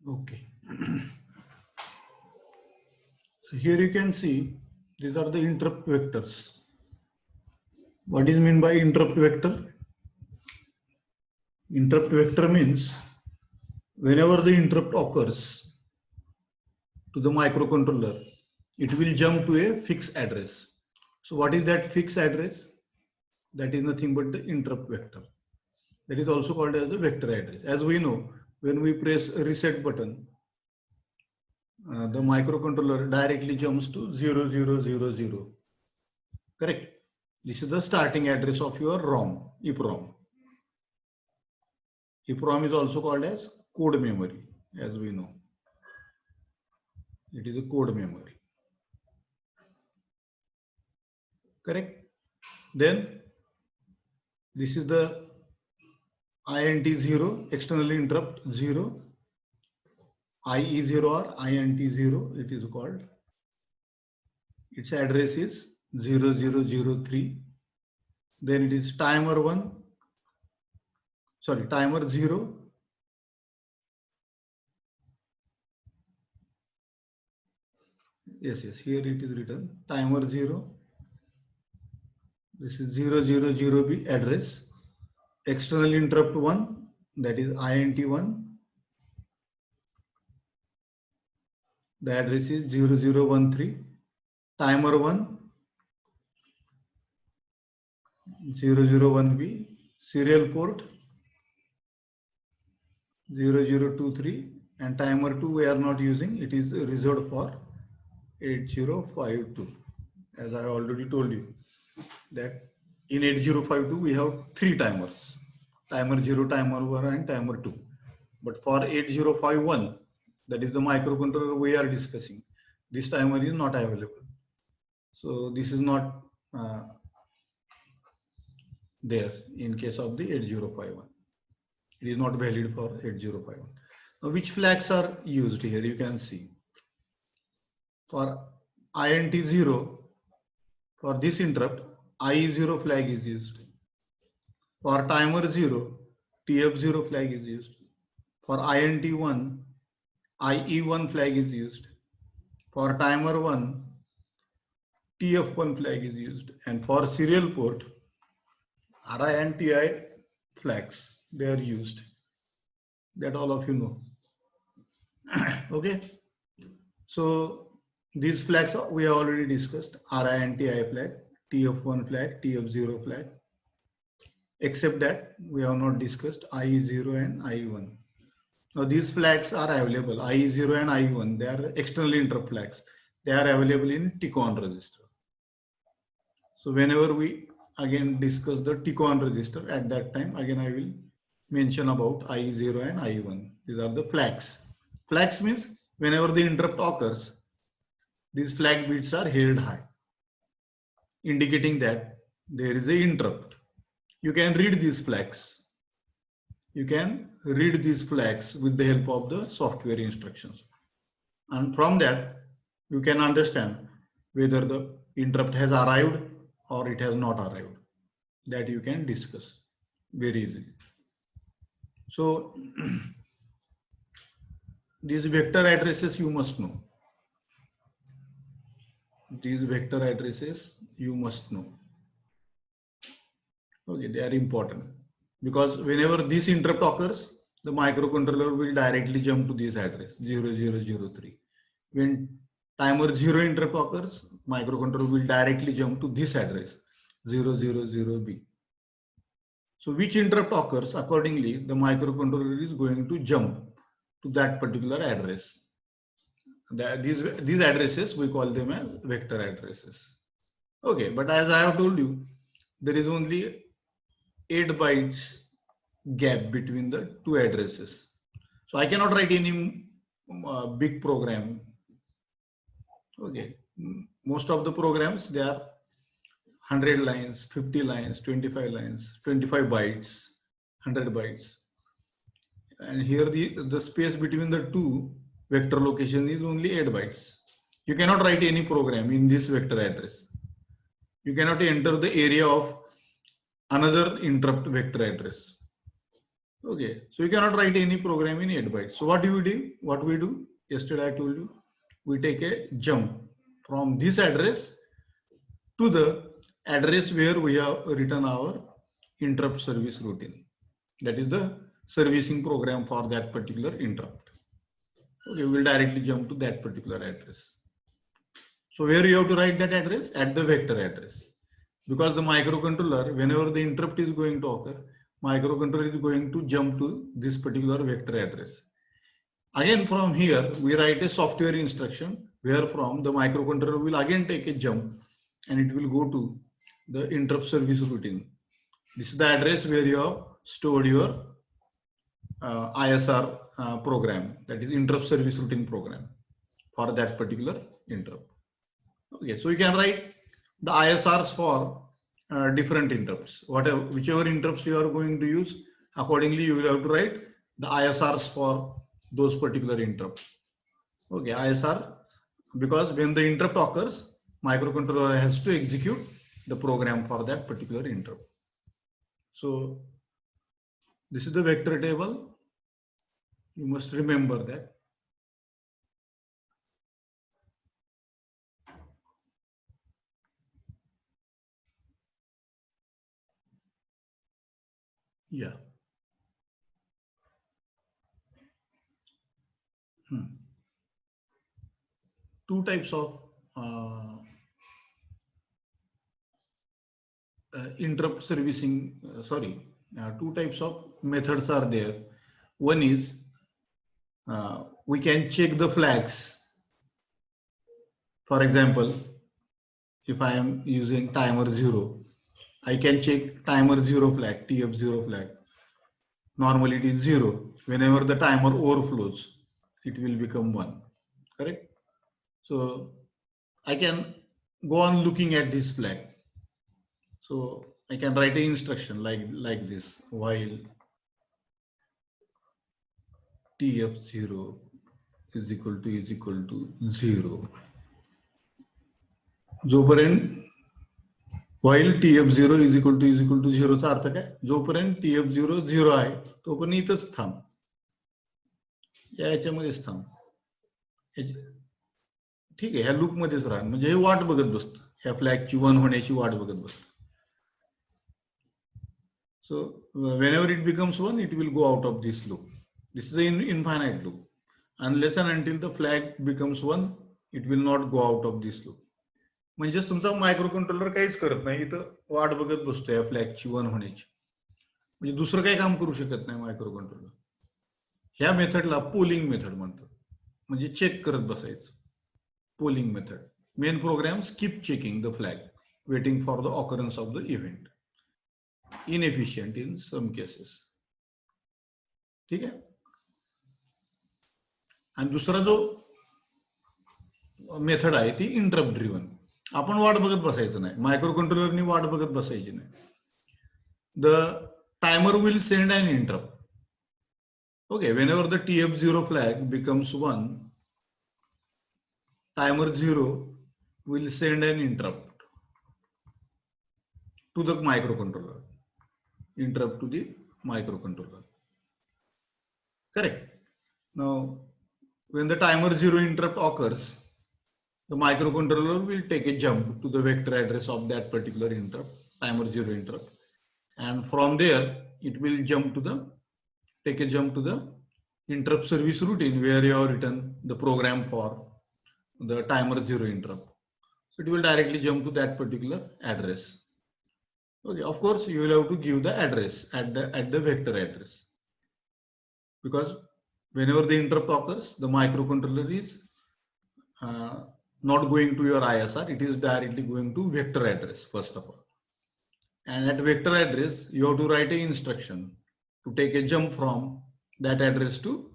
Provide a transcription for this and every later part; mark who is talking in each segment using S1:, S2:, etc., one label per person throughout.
S1: Okay. So here you can see these are the interrupt vectors. What is meant by interrupt vector? Interrupt vector means whenever the interrupt occurs to the microcontroller, it will jump to a fixed address. So what is that fixed address? That is nothing but the interrupt vector. That is also called as the vector address. As we know, when we press a reset button, the microcontroller directly jumps to 0000. Correct? This is the starting address of your ROM, EEPROM. EEPROM is also called as code memory, as we know. It is a code memory. Correct? Then this is the INT 0, external interrupt 0, IE 0 or INT 0, it is called. Its address is 0003. Then it is timer 1, sorry, timer 0. Yes, here it is written timer 0. This is 000B address. External interrupt 1, that is INT 1. The address is 0013. Timer 1, 001B. Serial port 0023. And timer 2 we are not using. It is reserved for 8052. As I already told you that in 8052 we have 3 timers. Timer 0, timer 1 and timer 2. But for 8051, that is the microcontroller we are discussing, this timer is not available. So this is not there in case of the 8051. It is not valid for 8051. Now which flags are used here? You can see. For INT 0, for this interrupt, IE0 flag is used. For timer 0, TF0 flag is used. For INT 1, IE1 flag is used. For timer 1, TF1 flag is used. And for serial port, RI and TI flags, they are used. That all of you know. Okay. So these flags we have already discussed. RI and TI flag, TF1 flag, TF0 flag. Except that we have not discussed IE0 and IE1. Now these flags are available, IE0 and IE1, they are external interrupt flags. They are available in TCON register. So whenever we again discuss the TCON register, at that time again I will mention about IE0 and IE1. These are the flags. Flags means whenever the interrupt occurs, these flag bits are held high, indicating that there is an interrupt. You can read these flags. You can read these flags with the help of the software instructions. And from that, you can understand whether the interrupt has arrived or it has not arrived. That you can discuss very easily. So these vector addresses you must know. These vector addresses you must know. Okay, they are important because whenever this interrupt occurs, the microcontroller will directly jump to this address 0003. When timer 0 interrupt occurs, microcontroller will directly jump to this address 000B. So which interrupt occurs, accordingly, the microcontroller is going to jump to that particular address. These addresses, we call them as vector addresses. Okay, but as I have told you, there is only 8 bytes gap between the two addresses. So I cannot write any big program. Okay, most of the programs, they are 100 lines, 50 lines, 25 lines, 25 bytes, 100 bytes. And here the space between the two vector locations is only 8 bytes. You cannot write any program in this vector address. You cannot enter the area of another interrupt vector address. Okay, so you cannot write any program in 8 bytes. So what do we do? What we do? Yesterday I told you, we take a jump from this address to the address where we have written our interrupt service routine. That is the servicing program for that particular interrupt. Okay, we will directly jump to that particular address. So where you have to write that address? At the vector address. Because the microcontroller, whenever the interrupt is going to occur, microcontroller is going to jump to this particular vector address. Again, from here, we write a software instruction where from the microcontroller will again take a jump and it will go to the interrupt service routine. This is the address where you have stored your ISR program, that is interrupt service routine program for that particular interrupt. Okay, so you can write the ISRs for different interrupts. Whichever interrupts you are going to use, accordingly you will have to write the ISRs for those particular interrupts. Okay, ISR, because when the interrupt occurs, microcontroller has to execute the program for that particular interrupt. So this is the vector table. You must remember that. Yeah. Two types of interrupt servicing, two types of methods are there. One is we can check the flags. For example, if I am using timer 0, I can check timer 0 flag, TF0 flag. Normally it is 0. Whenever the timer overflows, it will become 1. Correct? So I can go on looking at this flag. So I can write an instruction like this, while TF0 is equal to 0. जोपर्यंत while TF0 is equal to 0 चा अर्थ काय? जोपर्यंत TF0 0 आहे तोपर्यंत इथंच थांब, याच्यामध्येच थांब. ठीक आहे, ह्या लूप मध्येच राहा, म्हणजे हे वाट बघत बसतं, ह्या फ्लॅगची 1 होण्याची वाट बघत बसतं. So whenever it becomes 1, it will go out of this loop. This is an infinite loop. Unless and until the flag becomes 1, it will not go out of this loop. म्हणजेच तुमचा मायक्रोकंट्रोलर काहीच करत नाही, इथं वाट बघत बसतो या फ्लॅगची 1 होण्याची. म्हणजे दुसरं काही काम करू शकत नाही मायक्रोकंट्रोलर. ह्या मेथडला पोलिंग मेथड म्हणतात, म्हणजे चेक करत बसायचं. Polling method. Main program skip checking the flag, waiting for the occurrence of the event. Inefficient in some cases. ठीक आहे. आणि दुसरा जो मेथड आहे ती इंटरप्ट ड्रिव्हन. आपण वाट बघत बसायचं नाही, मायक्रोकंट्रोलरनी वाट बघत बसायची नाही. The timer will send an interrupt. Okay, whenever the TF0 flag becomes 1, timer 0 will send an interrupt to the microcontroller. Interrupt to the microcontroller. Correct. Now, when the timer 0 interrupt occurs, the microcontroller will take a jump to the vector address of that particular interrupt, timer 0 interrupt. And from there, it will take a jump to the interrupt service routine where you have written the program for the timer 0 interrupt. So it will directly jump to that particular address. Okay, of course, you will have to give the address at the vector address, because whenever the interrupt occurs, the microcontroller is not going to your ISR, it is directly going to vector address first of all. And at vector address, you have to write an instruction to take a jump from that address to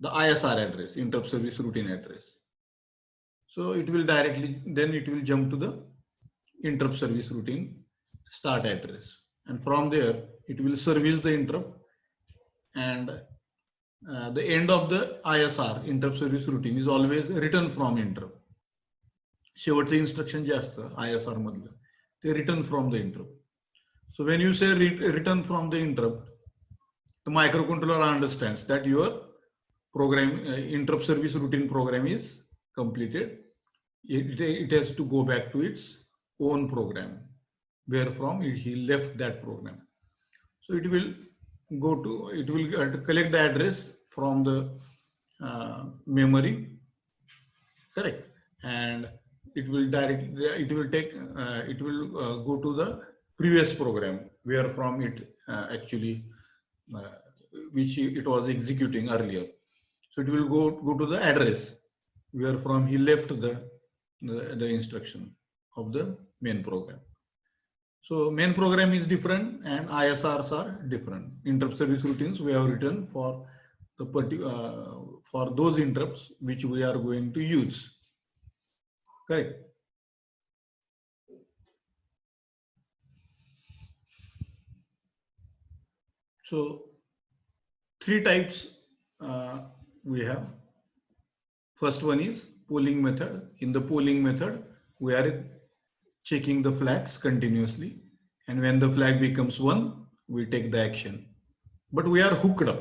S1: the ISR address, interrupt service routine address. So it will jump to the interrupt service routine start address. And from there, it will service the interrupt, and the end of the ISR, interrupt service routine, is always return from interrupt. शेवटचं instruction जे असतं ISR मधलं ते return from the interrupt. So when you say return from the interrupt, the microcontroller understands that your program interrupt service routine program is completed. It has to go back to its own program, where from he left that program. So it will collect the address from the memory, correct, and it will go to the previous program where from it actually which it was executing earlier. So it will go to the address where from he left the instruction of the main program. So main program is different and ISRs are different. Interrupt service routines we have written for the for those interrupts which we are going to use. Correct. So three types we have. First one is polling method. In the polling method, we are checking the flags continuously, and when the flag becomes 1, we take the action. But we are hooked up.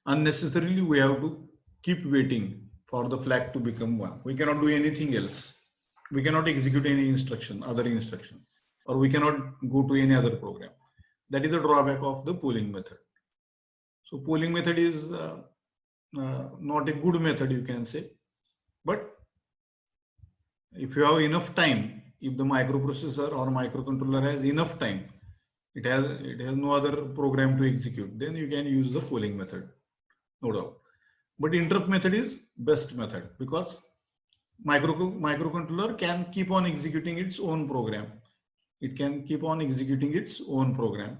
S1: Unnecessarily, we have to keep waiting for the flag to become 1. We cannot do anything else. We cannot execute any instruction, other instruction, or we cannot go to any other program. That is a drawback of the polling method. So polling method is not a good method, you can say. But if you have enough time, if the microprocessor or microcontroller has enough time, it has no other program to execute, then you can use the polling method, no doubt. But interrupt method is best method because microcontroller can keep on executing its own program. It can keep on executing its own program.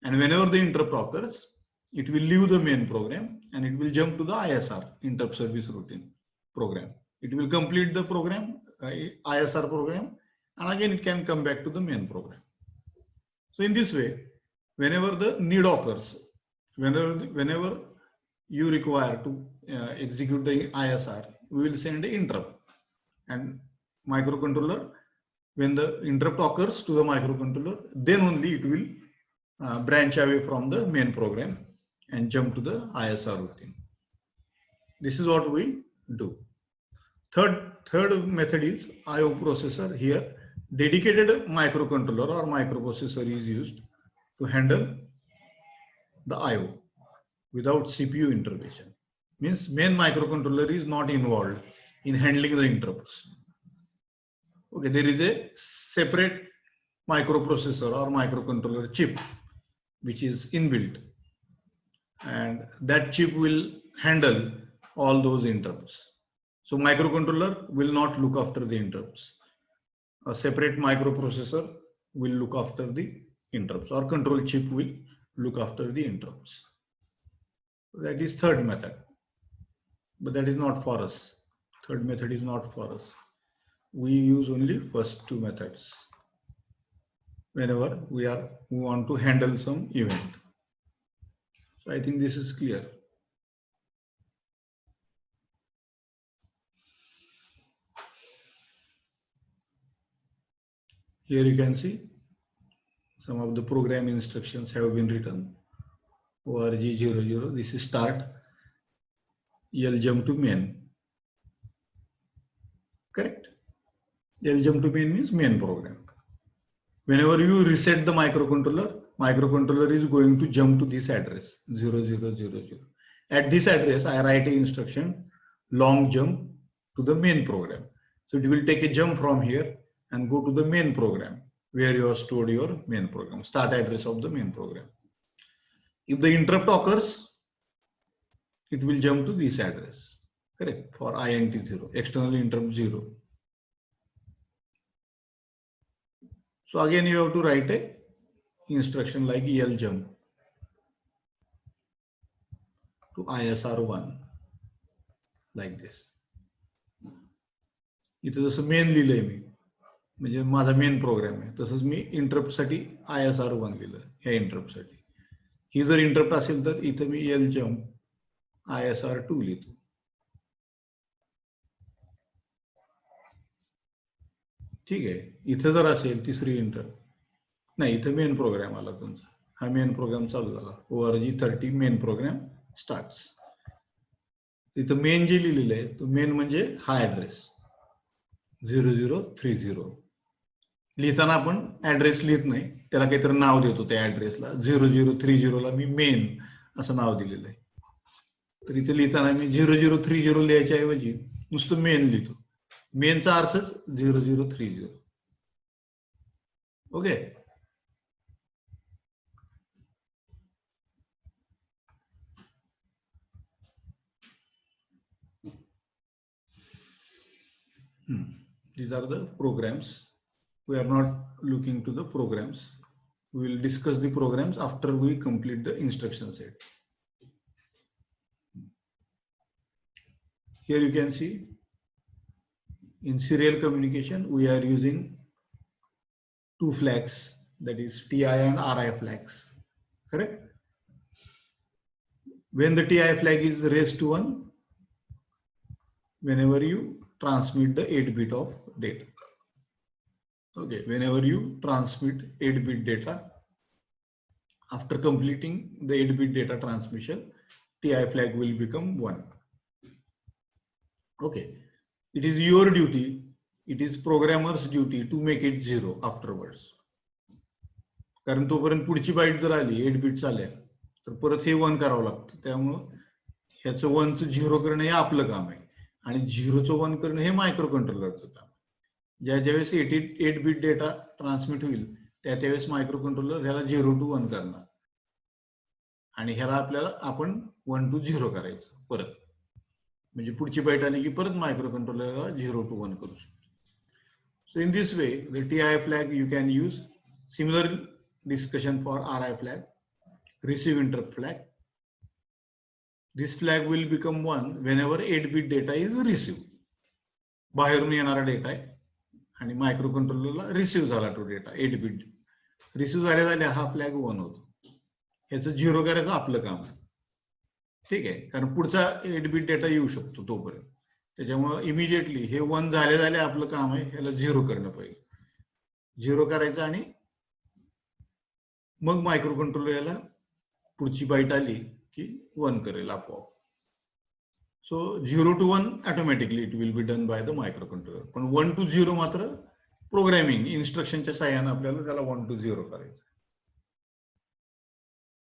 S1: And whenever the interrupt occurs, it will leave the main program and it will jump to the ISR, interrupt service routine program. It will complete the program, ISR program, and again it can come back to the main program. So in this way, whenever the need occurs, whenever you require to execute the ISR, we will send an interrupt. And microcontroller, when the interrupt occurs to the microcontroller, then only it will branch away from the main program and jump to the ISR routine. This is what we do. Third method is IO processor. Here, dedicated microcontroller or microprocessor is used to handle the IO without CPU intervention. Means main microcontroller is not involved in handling the interrupts. Okay, there is a separate microprocessor or microcontroller chip which is inbuilt, and that chip will handle all those interrupts. So microcontroller will not look after the interrupts. A separate microprocessor will look after the interrupts, or control chip will look after the interrupts. That is third method, but that is not for us. Third method is not for us. We use only first two methods whenever we want to handle some event. So I think this is clear. Here you can see some of the program instructions have been written. ORG00, this is start, L jump to main. Correct? L jump to main means main program. Whenever you reset the microcontroller is going to jump to this address 0000. At this address, I write an instruction long jump to the main program. So it will take a jump from here and go to the main program where you have stored your main program, start address of the main program. If the interrupt occurs, it will jump to this address, correct, for INT 0, external interrupt 0. So again, you have to write a instruction like EL jump to ISR 1 like this. इथं जसं main लिहिलंय मी, म्हणजे माझा main program आहे, तसंच मी interrupt साठी ISR 1 लिहिलं ह्या इंटरप्ट साठी. ही जर इंटरप्ट असेल तर इथं मी एल जम्प ISR 2 लिहितो. ठीक आहे. इथं जर असेल तिसरी इंटरप्ट, नाही इथं मेन प्रोग्राम आला तुमचा, हा मेन प्रोग्राम चालू झाला. org30 main program starts. तिथं मेन जे लिहिलेलं आहे तो मेन म्हणजे हा ऍड्रेस 0030. लिहिताना आपण ऍड्रेस लिहित नाही, त्याला काहीतरी नाव देतो त्या ऍड्रेसला. 0030 ला मी मेन असं नाव दिलेलं आहे. तर इथे लिहिताना मी 0030 लिहायच्या ऐवजी नुसतं मेन लिहितो. मेनचा अर्थच 0030. Okay. These are the programs. We are not looking to the programs. We will discuss the programs after we complete the instruction set. Here you can see in serial communication we are using two flags, that is TI and RI flags. Correct? When the TI flag is raised to 1, whenever you transmit the 8-bit of data. Okay, whenever you transmit 8-bit data, after completing the 8-bit data transmission, TI flag will become 1. Okay, it is your duty, it is programmer's duty to make it 0 afterwards. कारण तोपर्यंत पुढची bite जर आली 8-बिट्स आल्या तर परत हे 1 करावं लागतं. त्यामुळं ह्याचं 1चं 0 करणं हे आपलं काम आहे आणि 0चं 1 करणं हे मायक्रो कंट्रोलरचं काम. ज्यावेळेस 8-बिट डेटा ट्रान्समिट होईल त्यावेळेस मायक्रो कंट्रोलर ह्याला 0 to 1 करणार आणि ह्याला आपल्याला आपण 1 to 0 करायचं परत. म्हणजे पुढची बाईट आली की परत मायक्रो कंट्रोलरला 0 to 1 करू शकतो. So in this way the TI flag you can use. Similar discussion for RI flag, receive interrupt flag. This flag will become 1 whenever 8-bit data is received. बाहेरून येणारा डेटा आहे आणि micro कंट्रोलरला receive झाला तो data 8-bit. Receive झाल्या हा flag 1 होतो. ह्याचं 0 करायचं आपलं काम आहे. ठीक आहे, कारण पुढचा 8-bit डेटा येऊ शकतो तोपर्यंत. त्याच्यामुळं इमिजिएटली हे 1 झाले आपलं काम आहे ह्याला 0 करणं पाहिजे. 0 करायचं आणि मग मायक्रो कंट्रोलरला पुढची बाईट आली की 1 करेल आपोआप. सो 0 to 1 automatically it will be done by the micro controller. पण 1 to 0 मात्र प्रोग्रामिंग इन्स्ट्रक्शनच्या साह्याने आपल्याला त्याला 1 to 0 करायचं.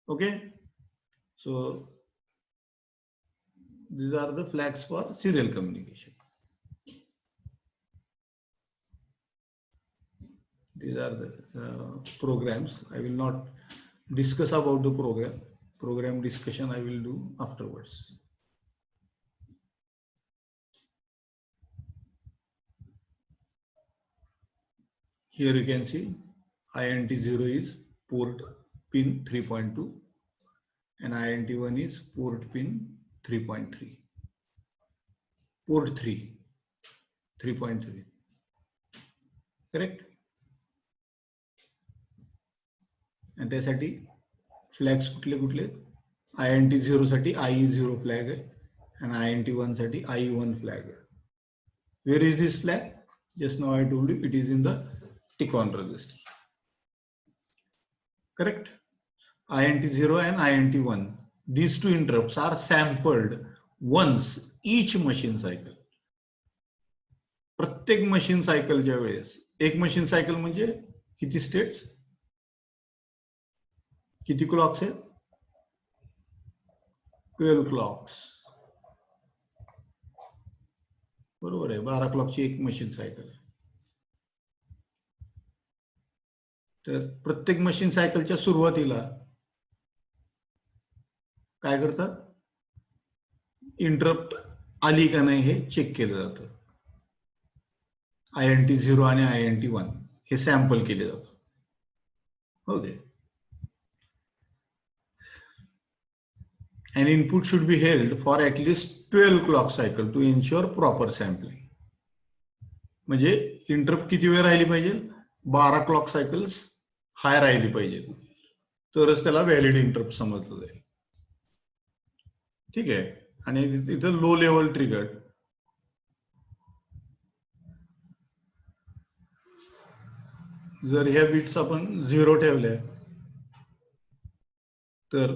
S1: Okay, so these are the flags for serial communication. These are the programs. I will not discuss about the program. Program discussion I will do afterwards. Here you can see INT0 is port pin 3.2 and INT1 is port pin 3.3. Port 3.3. Correct? आणि त्यासाठी flags कुठले INT0 साठी IE0 flag आहे आणि INT1 साठी IE1 flag आहे. Where is this flag? Just now I told you it is in the TCON register. Correct? INT0 and INT1, these two interrupts are sampled once each machine cycle. प्रत्येक machine सायकलच्या वेळेस, एक machine cycle म्हणजे किती states, किती clocks आहेत? 12 clocks. बरोबर आहे, 12 क्लॉकची एक मशीन सायकल आहे. तर प्रत्येक मशीन सायकलच्या सुरुवातीला काय करतात? इंटरप्ट आली का नाही हे चेक केलं जातं. INT0 आणि INT1 हे सॅम्पल केले जातात. Okay. An input should be held for at least 12 clock cycle to ensure proper sampling. म्हणजे इंटरप्ट किती वेळ राहिली पाहिजे? 12 क्लॉक सायकल्स हाय राहिली पाहिजे, तरच त्याला व्हॅलिड इंटरप्ट समजलं जाईल. ठीक आहे. आणि इथं लो लेवल ट्रिगर, जर ह्या बिट्स आपण 0 ठेवल्या तर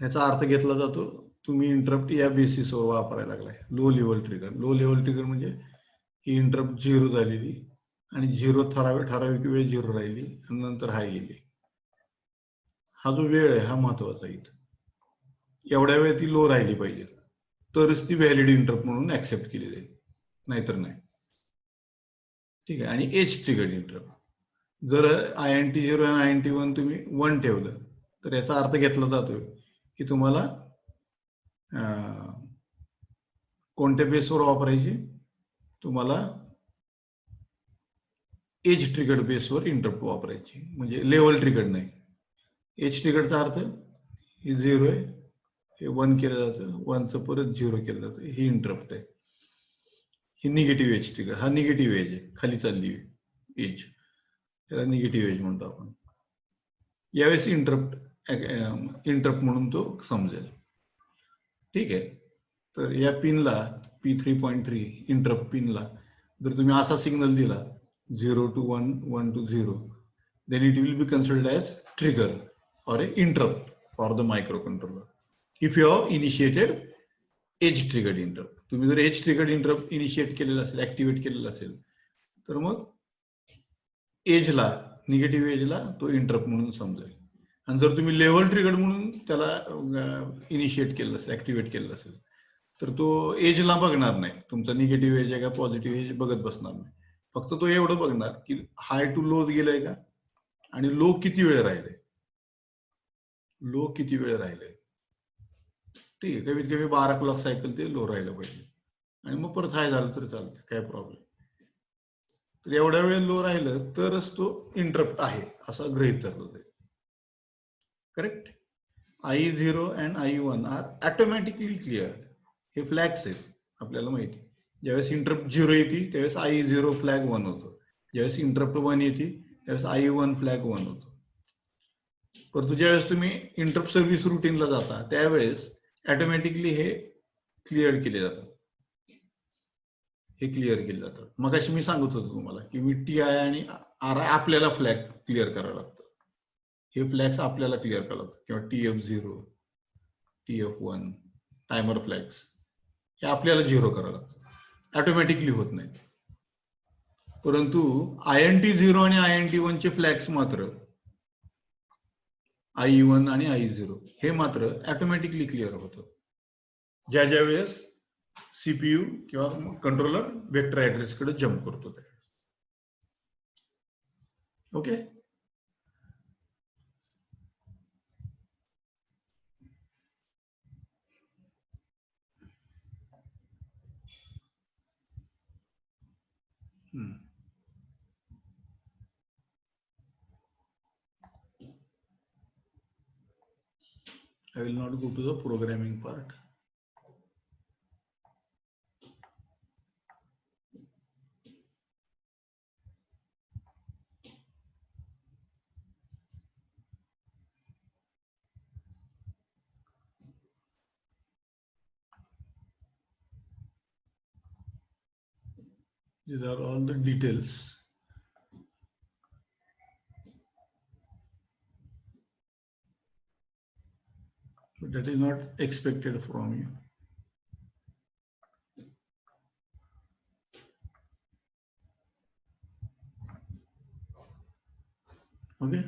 S1: ह्याचा अर्थ घेतला जातो तुम्ही इंटरप्ट या बेसिसवर वापरायला लागलाय. Low level trigger. Low level trigger म्हणजे ही इंटरप्ट 0 झालेली आणि 0 ठराविक वेळ 0 राहिली आणि नंतर हाय गेली. हा जो वेळ आहे हा महत्वाचा आहे. एवढ्या वेळ ती लो राहिली पाहिजे तरच ती व्हॅलिड इंटरप्ट म्हणून ऍक्सेप्ट केली जाईल, नाहीतर नाही. ठीक आहे. आणि एज ट्रिगर्ड इंटरप्ट, जर INT0 आणि INT1 तुम्ही 1 ठेवलं तर याचा अर्थ घेतला जातो की तुम्हाला कोणत्या बेसवर वापरायची, तुम्हाला एज ट्रिगर्ड बेसवर इंटरप्ट वापरायची, म्हणजे लेवल ट्रिगर्ड नाही. एज ट्रिगर्डचा अर्थ हे 0 आहे, हे 1 केलं जातं, 1चं परत 0 केलं जातं, ही इंटरप्ट आहे. ही निगेटिव्ह एज ट्रिगर, हा निगेटिव्ह एज आहे, खाली चालली एज, त्याला निगेटिव्ह एज म्हणतो आपण. यावेळेस इंटरप्ट म्हणून तो समजेल. ठीक आहे. तर या पिनला P3.3 इंटरप्ट पिनला जर तुम्ही असा सिग्नल दिला 0 to 1, 1 to 0, then it will be considered as trigger or a interrupt for the microcontroller if you have initiated edge triggered interrupt. तुम्ही जर एज ट्रिगर्ड इंटरप्ट इनिशिएट केलेला असेल, ऍक्टिव्हेट केलेला असेल, तर मग एजला, निगेटिव्ह एजला तो इंटरप्ट म्हणून समजेल. आणि जर तुम्ही लेवल ट्रिगर्ड म्हणून त्याला इनिशिएट केलेलं असेल, ऍक्टिव्हेट केलेलं असेल, तर तो एजला बघणार नाही, तुमचा निगेटिव्ह एज आहे का पॉझिटिव्ह एज बघत बसणार नाही. फक्त तो एवढं बघणार की हाय टू लो गेलाय का आणि लो किती वेळ राहिले, लो किती वेळ राहिले. ठीक आहे. कमीत कमी 12 क्लॉक सायकल ते लो राहिलं पाहिजे आणि मग परत हाय झालं तर चालतं, काय प्रॉब्लेम. तर एवढ्या वेळ लो राहिलं तरच तो इंटरप्ट आहे असं गृहीत धरलं जाईल. Correct. I0 and I1 are automatically clear. हे फ्लॅग्स आहेत, आपल्याला माहिती. ज्यावेळेस इंटरप्ट 0 येते त्यावेळेस I0 फ्लॅग 1 होतो, ज्यावेळेस इंटरप्ट 1 येते त्यावेळेस I1 फ्लॅग 1 होतो. परंतु ज्यावेळेस तुम्ही इंटरप्ट सर्व्हिस रुटीनला जाता त्यावेळेस ऑटोमॅटिकली हे क्लिअर केले जातात, हे क्लिअर केले जातात. मग अशी मी सांगत होतो तुम्हाला की मी TI आणि RI आपल्याला फ्लॅग क्लिअर करावं लागतं, हे फ्लॅग्स आपल्याला क्लिअर करावं लागतं, किंवा TF0, TF1 टायमर फ्लॅग्स हे आपल्याला 0 करावं लागतं, ऑटोमॅटिकली होत नाही. परंतु INT0 आणि INT1 चे फ्लॅग्स मात्र I1 आणि I0 हे मात्र ऑटोमॅटिकली क्लिअर होतं ज्या ज्या वेळेस CPU किंवा कंट्रोलर वेक्टर ऍड्रेस कडे जम्प करतो. Okay. I will not go to the programming part. These are all the details. But that is not expected from you. Okay.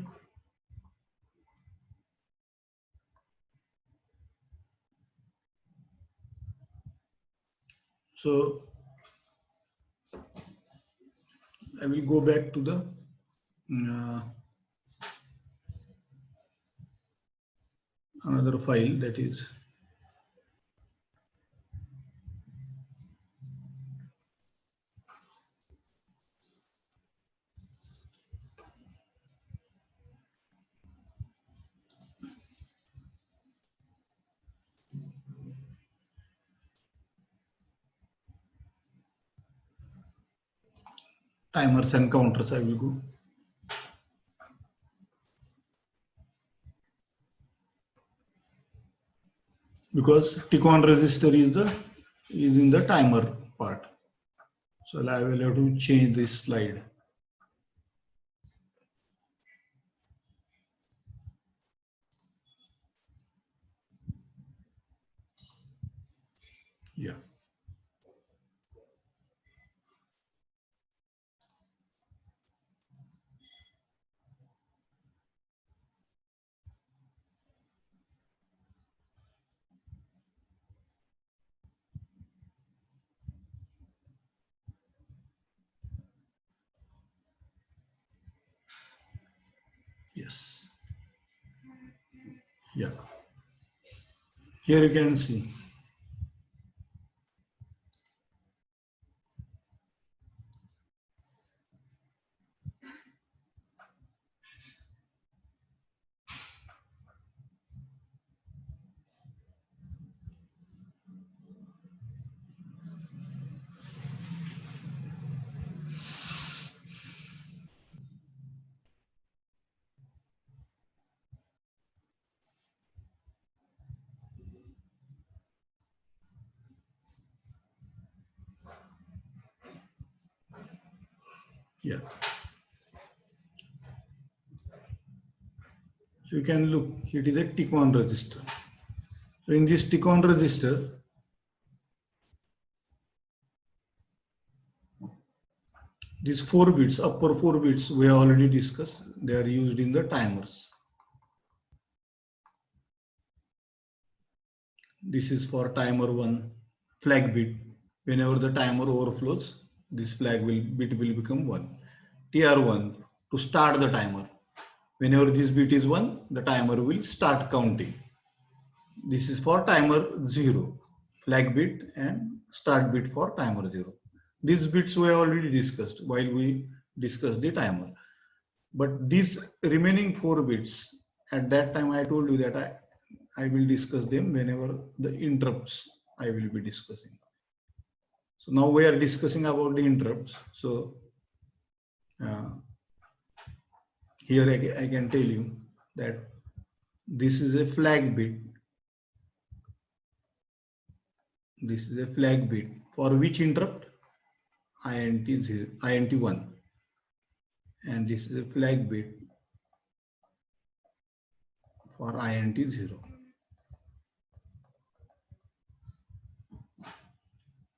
S1: So I will go back to the another file, that is timers and counters. I will go. Because T-con resistor is in the timer part. So I will have to change this slide. Yeah. Yes. Yeah. Here you can see. Yeah. So you can look, it is a tick-on register. So in this tick-on register, these 4 bits, upper 4 bits, we have already discussed. They are used in the timers. This is for timer 1 flag bit. Whenever the timer overflows, this bit will become 1. TR1 to start the timer. Whenever this bit is 1, the timer will start counting. This is for timer 0, flag bit and start bit for timer 0. These bits we have already discussed while we discussed the timer. But these remaining 4 bits, at that time I told you that I will discuss them whenever the interrupts I will be discussing. So now we are discussing about the interrupts. So here I can tell you that this is a flag bit. This is a flag bit for which interrupt? INT 1. And this is a flag bit for INT 0.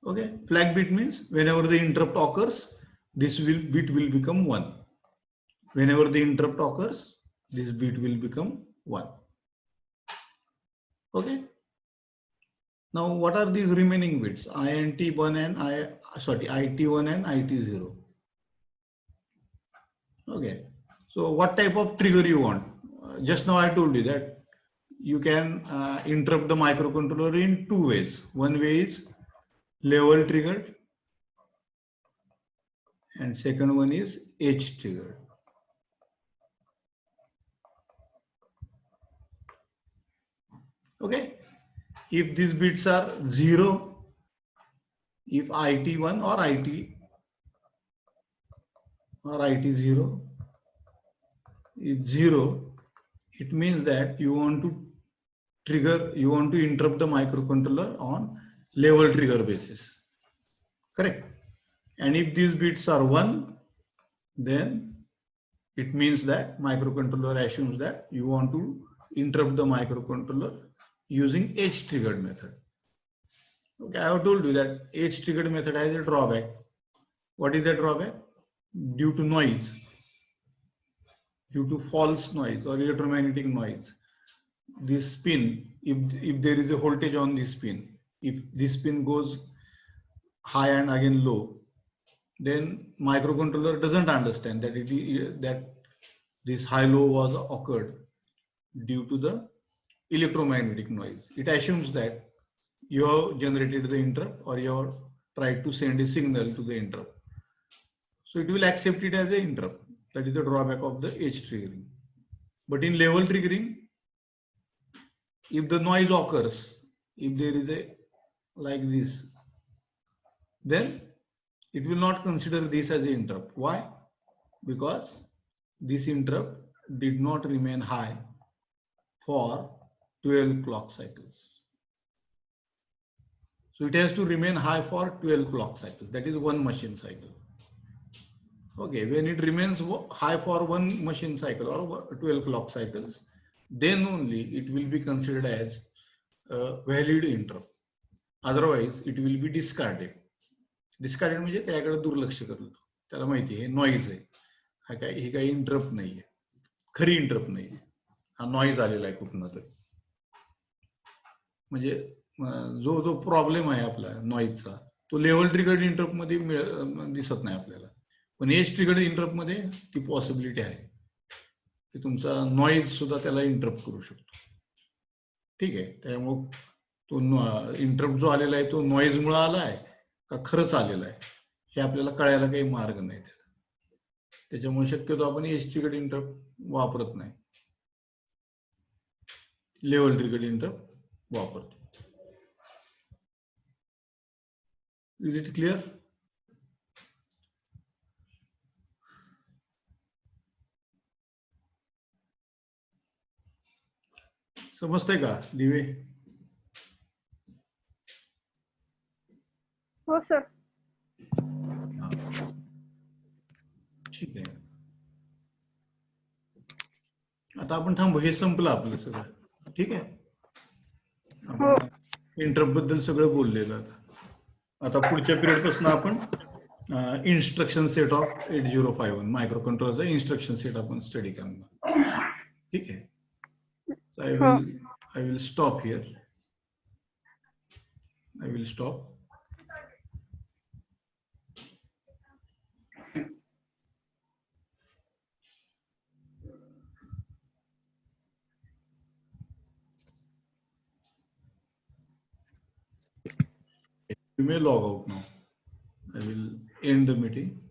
S1: Okay, flag bit means whenever the interrupt occurs, this bit will become 1. Whenever the interrupt occurs, this bit will become 1. Okay. Now, what are these remaining bits? INT1 and IT1 and IT0. Okay. So, what type of trigger you want? Just now I told you that you can interrupt the microcontroller in 2 ways. One way is level triggered, and second one is edge triggered. Okay. If these bits are 0, if IT1 or IT0 is 0, it means that you want to interrupt the microcontroller on level trigger basis. Correct. And if these bits are 1, then it means that microcontroller assumes that you want to interrupt the microcontroller using edge triggered method. Okay, I have told you that edge triggered method has a drawback. What is the drawback? Due to noise, due to false noise or electromagnetic noise, this pin, if there is a voltage on this pin, if this pin goes high and again low, then microcontroller doesn't understand that that this high low was occurred due to the electromagnetic noise. It assumes that you have generated the interrupt or you have tried to send a signal to the interrupt. So it will accept it as an interrupt. That is the drawback of the edge triggering. But in level triggering, if the noise occurs, if there is a like this, then it will not consider this as an interrupt. Why? Because this interrupt did not remain high for 12 clock cycles. So it has to remain high for 12 clock cycles. That is one machine cycle. Okay, when it remains high for one machine cycle or 12 clock cycles, then only it will be considered as a valid interrupt. Otherwise it will be discarded. Discarded म्हणजे त्याकडे दुर्लक्ष करतो. त्याला माहिती आहे noise आहे, ही काही interrupt नाहीये, खरी इंटरप्ट नाहीये, हा नॉईज आलेला आहे कुठनं तर. म्हणजे जो जो प्रॉब्लेम आहे आपला नॉईजचा तो लेव्हल ट्रिगर्ड इंटरप्ट मध्ये दिसत नाही आपल्याला, पण एज ट्रिगर्ड इंटरप्ट मध्ये ती पॉसिबिलिटी आहे की तुमचा नॉईज सुद्धा त्याला इंटरप्ट करू शकतो. ठीक आहे, त्यामुळे तो इंटरप्ट जो आलेला आहे तो नॉईज मुळे आला आहे का खरंच आलेला आहे हे आपल्याला कळायला काही मार्ग नाही. त्याच्यामुळे शक्यतो आपण एज ट्रिगर्ड इंटरप्ट वापरत नाही, लेव्हल ट्रिगर्ड इंटरप्ट वापरतो. Is it clear? समजतंय का दिवे?
S2: हो सर.
S1: ठीक आहे, आता आपण थांबू, हे संपलं आपलं सगळं. ठीक आहे, आपण इंटरप्ट बद्दल सगळं बोललेलं. आता पुढच्या पिरियड पासून आपण इन्स्ट्रक्शन सेट ऑफ 8051 मायक्रो कंट्रोलरचा इन्स्ट्रक्शन सेट आपण स्टडी करणार. ठीक आहे, I will stop here. I will stop. You may log out now. I will end the meeting.